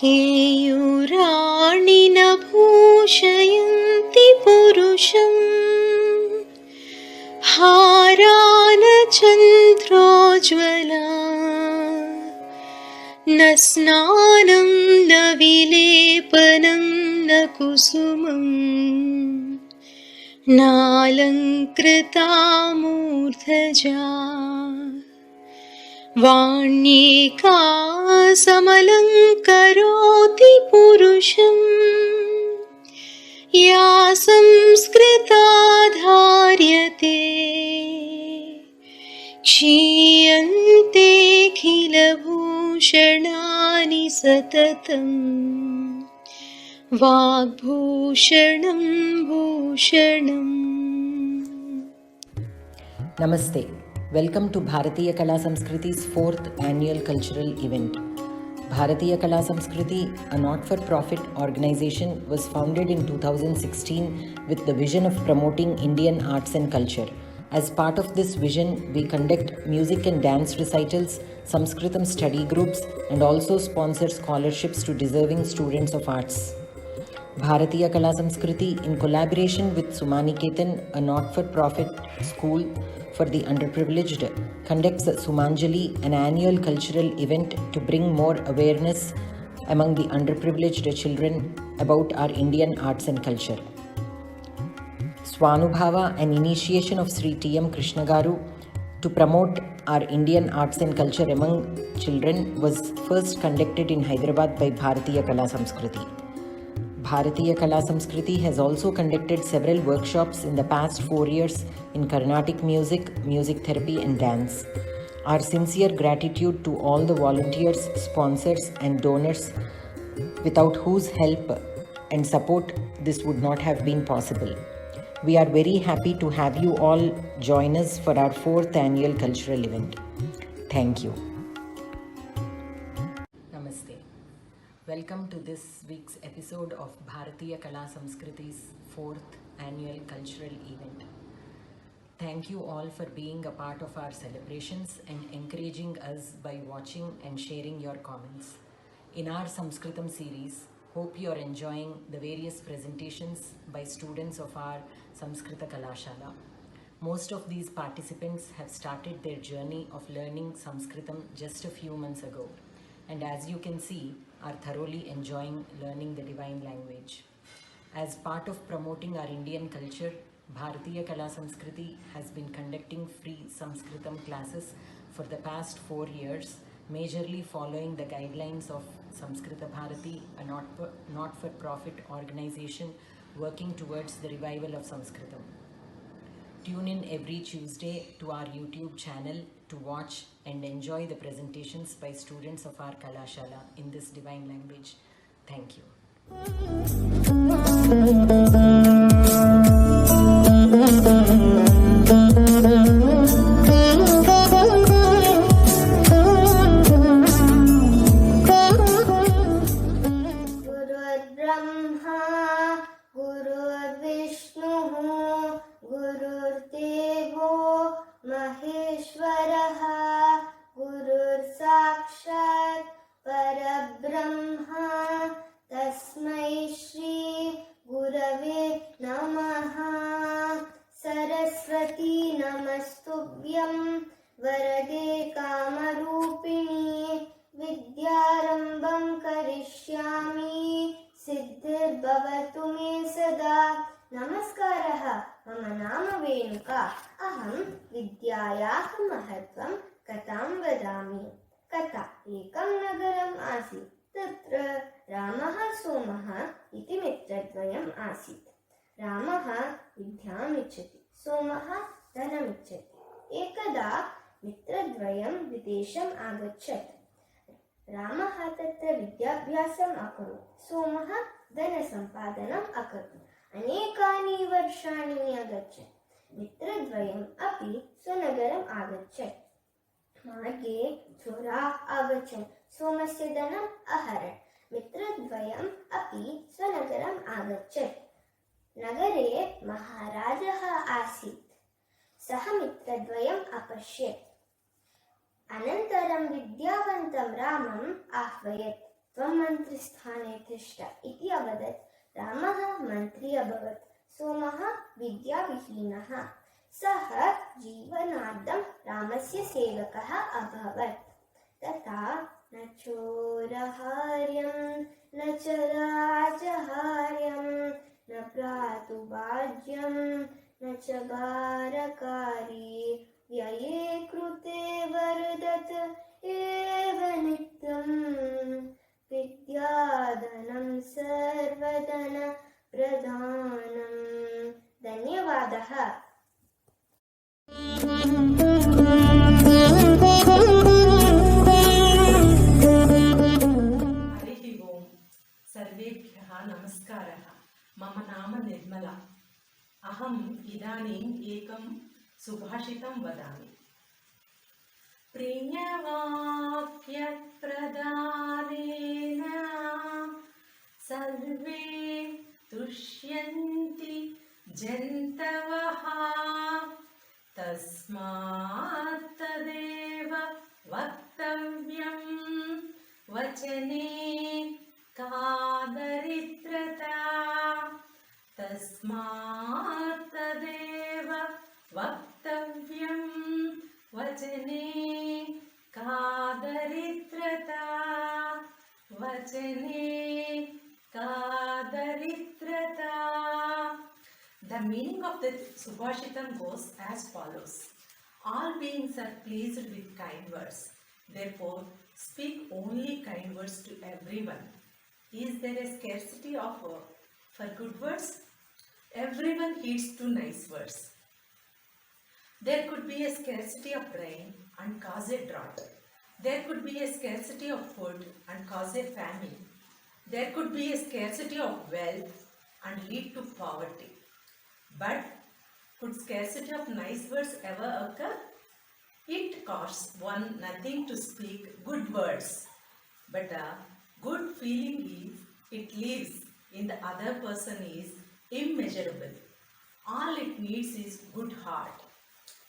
केयूराणि न भूषयन्ति पुरुषम् हारान चन्द्रोज्ज्वला न स्नानं न विलेपनं न कुसुमम् नालङ्कृता मूर्धजा वाण्येका समलङ्करोति पुरुषम् या संस्कृता धार्यते क्षीयन्तेऽखिलभूषणानि सततम् वाग्भूषणं भूषणम्. Namaste. Welcome to Bharatiya Kala Samskriti's 4th annual cultural event. Bharatiya Kala Samskriti, a not-for-profit organization, was founded in 2016 with the vision of promoting Indian arts and culture. As part of this vision, we conduct music and dance recitals, Sanskritam study groups, and also sponsor scholarships to deserving students of arts. Bharatiya Kala Samskriti, in collaboration with Sumaniketan, a not-for-profit school for the underprivileged, conducts Sumanjali, an annual cultural event to bring more awareness among the underprivileged children about our Indian arts and culture. Swanubhava, an initiation of Sri T.M. Krishnagaru to promote our Indian arts and culture among children, was first conducted in Hyderabad by Bharatiya Kala Samskriti. Bharatiya Kala Samskriti has also conducted several workshops in the past 4 years in Carnatic music, music therapy and dance. Our sincere gratitude to all the volunteers, sponsors and donors without whose help and support this would not have been possible. We are very happy to have you all join us for our 4th annual cultural event. Thank you. Namaste. Welcome to this week's episode of Bharatiya Kala Samskriti's 4th annual cultural event. Thank you all for being a part of our celebrations and encouraging us by watching and sharing your comments. In our Sanskritam series, hope you are enjoying the various presentations by students of our Samskrita Kalashala. Most of these participants have started their journey of learning Sanskritam just a few months ago, and as you can see, are thoroughly enjoying learning the divine language. As part of promoting our Indian culture, Bharatiya Kala Samskriti has been conducting free Sanskritam classes for the past 4 years, majorly following the guidelines of Samskrita Bharati, a not-for-profit organization working towards the revival of Sanskritam. Tune in every Tuesday to our YouTube channel to watch and enjoy the presentations by students of our Kalashala in this divine language. Thank you. वरदे कामरूपिणी विद्यारम्भं करिष्यामि सिद्धिर्भवतु मे सदा. नमस्कारः. मम नाम वेणुका. अहं विद्यायाः महत्त्वं कथां वदामि. कथा. एकं नगरम् आसीत्. तत्र रामः सोमः इति मित्रद्वयम् आसीत्. रामः विद्याम् इच्छति, सोमः धनमिच्छति. एकदा मित्रद्वयं विदेशम् आगच्छत्. रामः तत्र विद्याभ्यासम् अकरोत्, सोमः धनसम्पादनम् अकरोत्. अनेकानि वर्षाणि अगच्छन्. मित्रद्वयम् अपि स्वनगरम् आगच्छन्. मार्गे चोराः आगच्छन्, सोमस्य धनम् अहरन्. मित्रद्वयम् अपि स्वनगरम् आगच्छन्. नगरे महाराजः आसीत्. सः मित्रद्वयम् अपश्यत्. अनन्तरं विद्यावन्तं रामम् आह्वयत्. त्वं मन्त्रिस्थाने तिष्ठ इति अवदत्। रामः मन्त्री अभवत्। सोमः विद्याविहीनः। सः जीवनार्थं रामस्य सेवकः अभवत्। तथा न चोरहार्यं न च राजहार्यं न भ्रातुभाज्यं न च भारकारी व्यये कृते वर्धत एव नित्यं विद्याधनं सर्वधन प्रधानं। धन्यवादः। हरिः ओम्। सर्वेभ्यः नमस्कारः। मम नाम निर्मला। अहम् इदानीम् एकं सुभाषितं वदामि। प्रियवाक्यप्रदानेन सर्वे तुष्यन्ति जन्तवः, तस्मात् तदेव वक्तव्यं वचने का दरिद्रता। तस्मात् तदेव वक्तव्यं वचने का दरिद्रता। वचने का दरिद्रता। The meaning of the Subhashitam goes as follows. All beings are pleased with kind words. Therefore, speak only kind words to everyone. Is there a scarcity for good words? Everyone heeds to nice words. There could be a scarcity of rain and cause a drought. There could be a scarcity of food and cause a famine. There could be a scarcity of wealth and lead to poverty. But could scarcity of nice words ever occur? It costs one nothing to speak good words, but a good feeling it leaves in the other person is immeasurable. All it needs is good heart.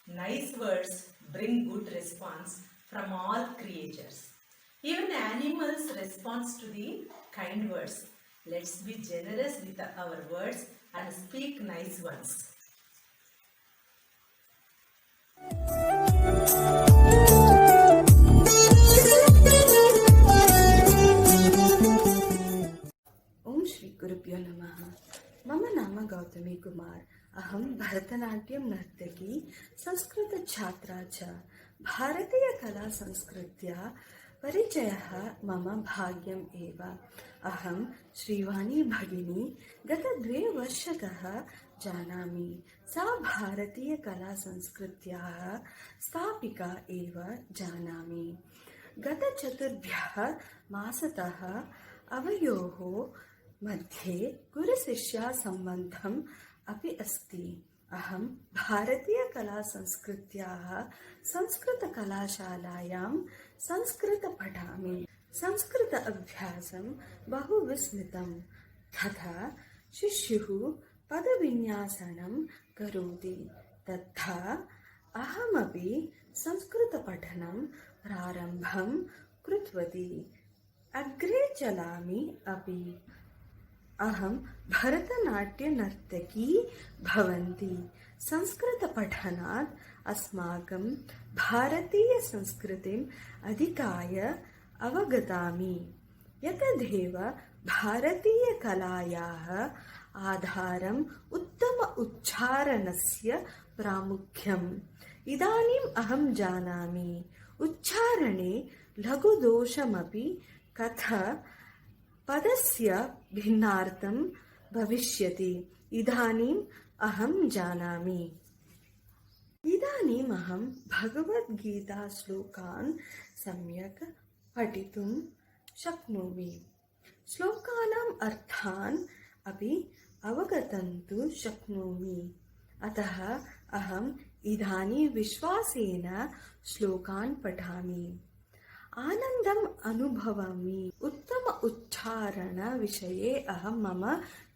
Nice words bring good response from all creatures. Even animals respond to the kind words. Let's be generous with our words and speak nice ones. ओम श्री गुरुभ्यो नमः। मम नाम गौतमी कुमार। अहं भरतनाट्यं नर्तकी, संस्कृत छात्रा च। भारतीय कला संस्कृत्या परिचयः मम भाग्यम् एव। अहं श्रीवाणी भगिनी गत 2 वर्षतः जानामि। सा भारतीय कला संस्कृत्याः स्थापिका एव जानामि। गत 4 मासतः अवयोः मध्ये गुरुशिष्या सम्बन्धम् अपि अस्ति। अहं भारतीय कला संस्कृत्याः संस्कृतकलाशालायां संस्कृत पठामि। संस्कृत अभ्यासं बहु विस्मृतं। तथा शिष्युः पदविन्यासनं करोति, तथा अहमपि संस्कृतपठनं प्रारम्भं कृतवती। अग्रे चलामि अपि। अहं भरतनाट्यनर्तकी भवन्ति। संस्कृतपठनात् अस्माकं भारतीयसंस्कृतिम् अधिकाय अवगतामि। यतदेव भारतीयकलायाः आधारम् उत्तम उच्चारणस्य प्रामुख्यम्। इदानीम् अहं जानामि उच्चारणे लघुदोषमपि कथा पदस्य भिन्नार्थं भविष्यति। इदानीम् अहं जानामि। इदानीम् अहं भगवद्गीताश्लोकान् सम्यक् पठितुं शक्नोमि। श्लोकानाम् अर्थान् अपि अवगन्तुं शक्नोमि। अतः अहम् इदानीं विश्वासेन श्लोकान् पठामि। आनन्दम् अनुभवामि। उत्तम उच्चारण विषये अहं मम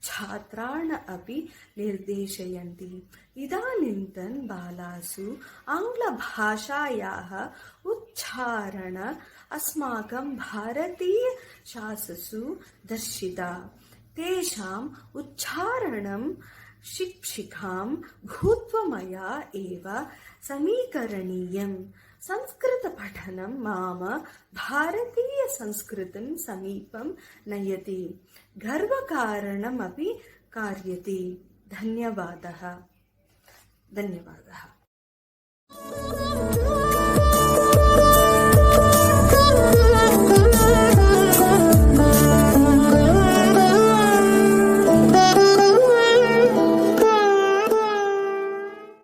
छात्रान् अपि निर्देशयन्ति। इदानीन्तन बालासु आङ्ग्लभाषायाः उच्चारण अस्माकं भारतीयशास्त्रसु दर्शिता। तेषाम् उच्चारणं शिक्षिकां भूत्वा मया एव समीकरणीयम्। संस्कृतपठनं माम भारतीयसंस्कृतिं समीपं नयति, गर्वकारणमपि कार्यते। धन्यवादः।